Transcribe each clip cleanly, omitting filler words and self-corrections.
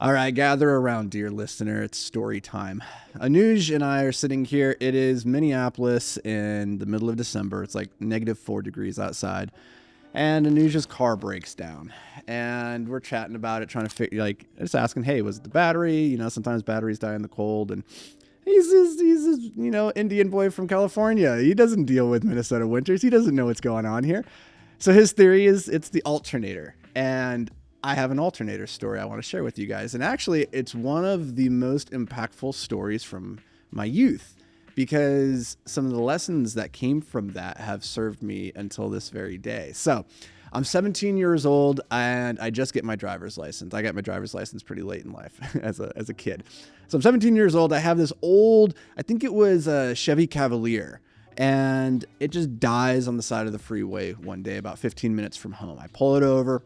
All right, gather around, dear listener. It's story time. Anuj and I are sitting here. It is Minneapolis in the middle of December. It's like -4 degrees outside. And Anuj's car breaks down. And we're chatting about it, trying to figure, like, just asking, hey, was it the battery? Sometimes batteries die in the cold. And he's this Indian boy from California. He doesn't deal with Minnesota winters. He doesn't know what's going on here. So his theory is it's the alternator. And I have an alternator story I want to share with you guys. And actually, it's one of the most impactful stories from my youth because some of the lessons that came from that have served me until this very day. So I'm 17 years old and I just get my driver's license. I got my driver's license pretty late in life as a kid. So I'm 17 years old. I have this old, I think it was a Chevy Cavalier, and it just dies on the side of the freeway one day about 15 minutes from home. I pull it over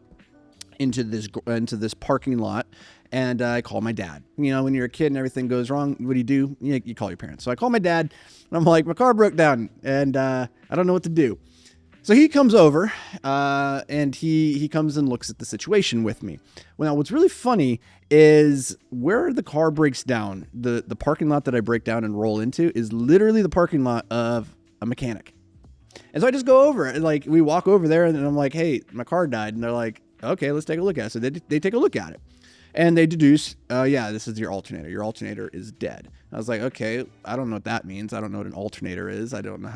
into this parking lot, and I call my dad. When you're a kid and everything goes wrong, what do? You call your parents. So I call my dad, and I'm like, my car broke down, and I don't know what to do. So he comes over, and he comes and looks at the situation with me. Well, now what's really funny is where the car breaks down, the parking lot that I break down and roll into is literally the parking lot of a mechanic. And so I just go over, and like we walk over there, and I'm like, hey, my car died, and they're like, okay, let's take a look at it. So they take a look at it, and they deduce, yeah, this is your alternator. Your alternator is dead. I was like, okay, I don't know what that means. I don't know what an alternator is. I don't know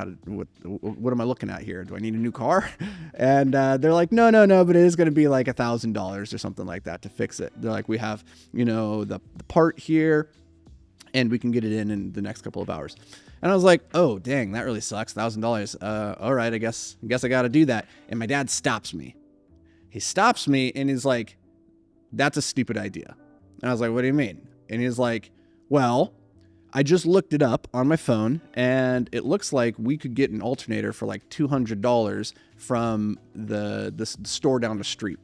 what am I looking at here? Do I need a new car? And they're like, no, but it is going to be like $1,000 or something like that to fix it. They're like, we have, the part here, and we can get it in the next couple of hours. And I was like, oh, dang, that really sucks. $1,000. All right, I guess I got to do that. And my dad stops me. He stops me and he's like, that's a stupid idea. And I was like, what do you mean? And he's like, well, I just looked it up on my phone and it looks like we could get an alternator for like $200 from the store down the street.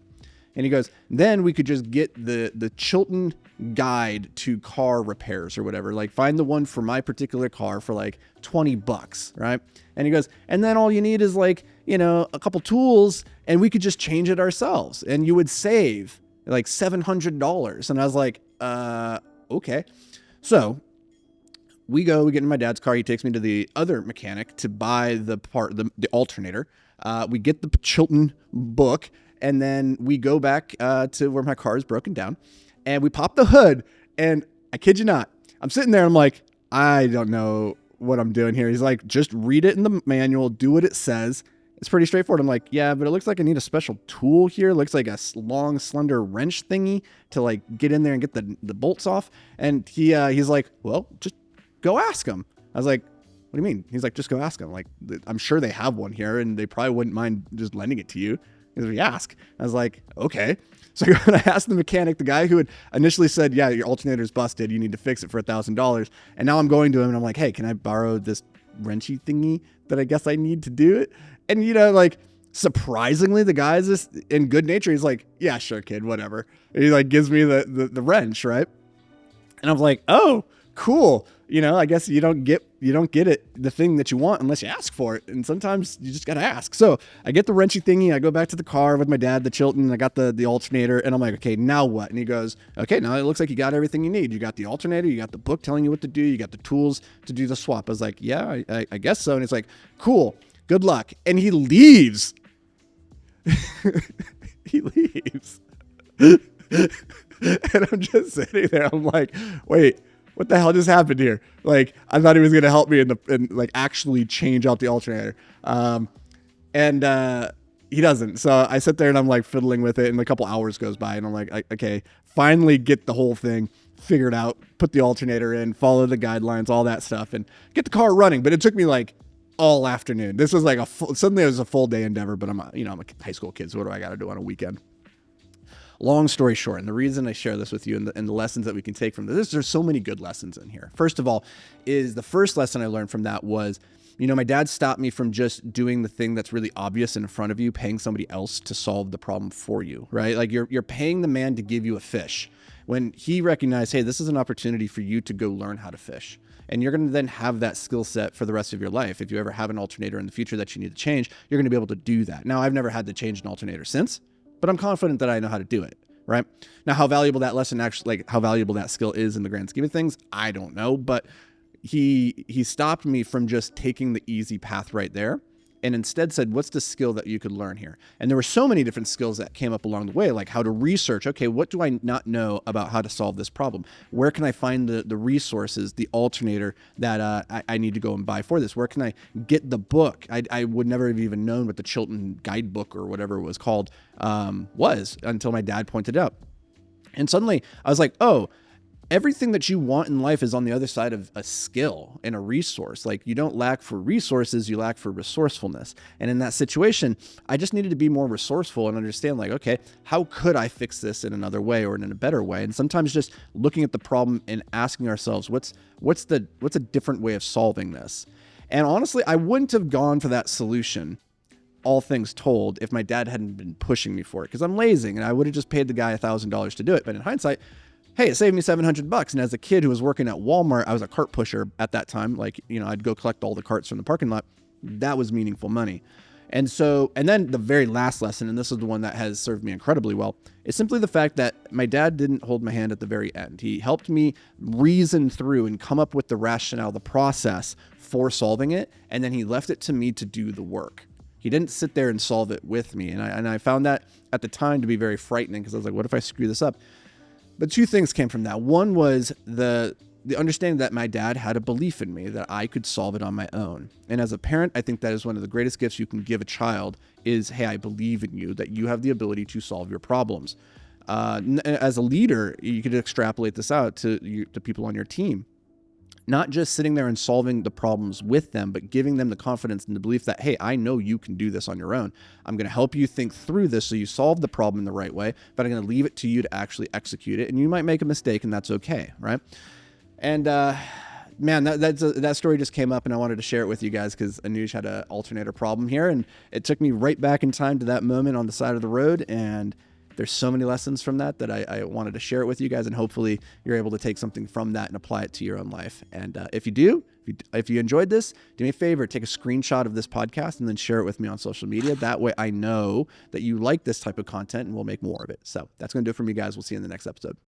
And he goes, then we could just get the Chilton guide to car repairs or whatever. Like find the one for my particular car for like $20, right? And he goes, and then all you need is like, a couple tools and we could just change it ourselves and you would save like $700. And I was like, okay. So we get in my dad's car. He takes me to the other mechanic to buy the alternator. We get the Chilton book. And then we go back to where my car is broken down and we pop the hood. And I kid you not, I'm sitting there. I'm like, I don't know what I'm doing here. He's like, just read it in the manual, do what it says. It's pretty straightforward. I'm like, yeah, but it looks like I need a special tool here. It looks like a long, slender wrench thingy to like get in there and get the bolts off. And he's like, well, just go ask him. I was like, what do you mean? He's like, just go ask him. Like, I'm sure they have one here and they probably wouldn't mind just lending it to you. He's like, ask. I was like, okay. So I asked the mechanic, the guy who had initially said, yeah, your alternator's busted. You need to fix it for $1,000. And now I'm going to him and I'm like, hey, can I borrow this wrenchy thingy that I guess I need to do it? And, like surprisingly, the guy's just in good nature. He's like, yeah, sure, kid, whatever. And he like gives me the wrench. Right. And I was like, oh, cool. I guess you don't get it, the thing that you want unless you ask for it. And sometimes you just got to ask. So I get the wrenchy thingy. I go back to the car with my dad, the Chilton. I got the alternator and I'm like, okay, now what? And he goes, okay, now it looks like you got everything you need. You got the alternator. You got the book telling you what to do. You got the tools to do the swap. I was like, yeah, I guess so. And it's like, cool, good luck. And he leaves. He leaves. And I'm just sitting there. I'm like, wait, what the hell just happened here? Like, I thought he was going to help me and like actually change out the alternator. And he doesn't. So I sit there and I'm like fiddling with it and a couple hours goes by and I'm like, okay, finally get the whole thing figured out, put the alternator in, follow the guidelines, all that stuff and get the car running. But it took me like all afternoon. This was like suddenly it was a full day endeavor, but I'm a high school kid. So what do I got to do on a weekend? Long story short, and the reason I share this with you and the lessons that we can take from this, there's so many good lessons in here. First of all, is the first lesson I learned from that was, my dad stopped me from just doing the thing that's really obvious in front of you, paying somebody else to solve the problem for you, right? Like you're paying the man to give you a fish. When he recognized, hey, this is an opportunity for you to go learn how to fish. And you're going to then have that skill set for the rest of your life. If you ever have an alternator in the future that you need to change, you're going to be able to do that. Now, I've never had to change an alternator since, but I'm confident that I know how to do it. right? Now, how valuable that lesson actually, like how valuable that skill is in the grand scheme of things, I don't know, but he stopped me from just taking the easy path right there, and instead said, what's the skill that you could learn here? And there were so many different skills that came up along the way, like how to research. Okay, what do I not know about how to solve this problem? Where can I find the resources, the alternator that I need to go and buy for this? Where can I get the book? I would never have even known what the Chilton guidebook or whatever it was called was until my dad pointed it out. And suddenly I was like, oh, everything that you want in life is on the other side of a skill and a resource. Like, you don't lack for resources, you lack for resourcefulness. And in that situation, I just needed to be more resourceful and understand, like, okay, how could I fix this in another way or in a better way? And sometimes just looking at the problem and asking ourselves, what's a different way of solving this? And honestly, I wouldn't have gone for that solution, all things told, if my dad hadn't been pushing me for it, because I'm lazy and I would have just paid the guy $1,000 to do it. But in hindsight, hey, it saved me $700. And as a kid who was working at Walmart, I was a cart pusher at that time. Like, I'd go collect all the carts from the parking lot. That was meaningful money. And then the very last lesson, and this is the one that has served me incredibly well, is simply the fact that my dad didn't hold my hand at the very end. He helped me reason through and come up with the rationale, the process for solving it. And then he left it to me to do the work. He didn't sit there and solve it with me. And I found that at the time to be very frightening, because I was like, what if I screw this up? But two things came from that. One was the understanding that my dad had a belief in me, that I could solve it on my own. And as a parent, I think that is one of the greatest gifts you can give a child is, hey, I believe in you, that you have the ability to solve your problems. As a leader, you could extrapolate this out to people on your team. Not just sitting there and solving the problems with them, but giving them the confidence and the belief that, hey, I know you can do this on your own. I'm going to help you think through this so you solve the problem in the right way, but I'm going to leave it to you to actually execute it. And you might make a mistake, and that's okay, right? And man, that story just came up, and I wanted to share it with you guys because Anuj had an alternator problem here, and it took me right back in time to that moment on the side of the road. And there's so many lessons from that I wanted to share it with you guys, and hopefully you're able to take something from that and apply it to your own life. And if you enjoyed this, do me a favor, take a screenshot of this podcast and then share it with me on social media. That way I know that you like this type of content, and we'll make more of it. So that's going to do it for me, guys. We'll see you in the next episode.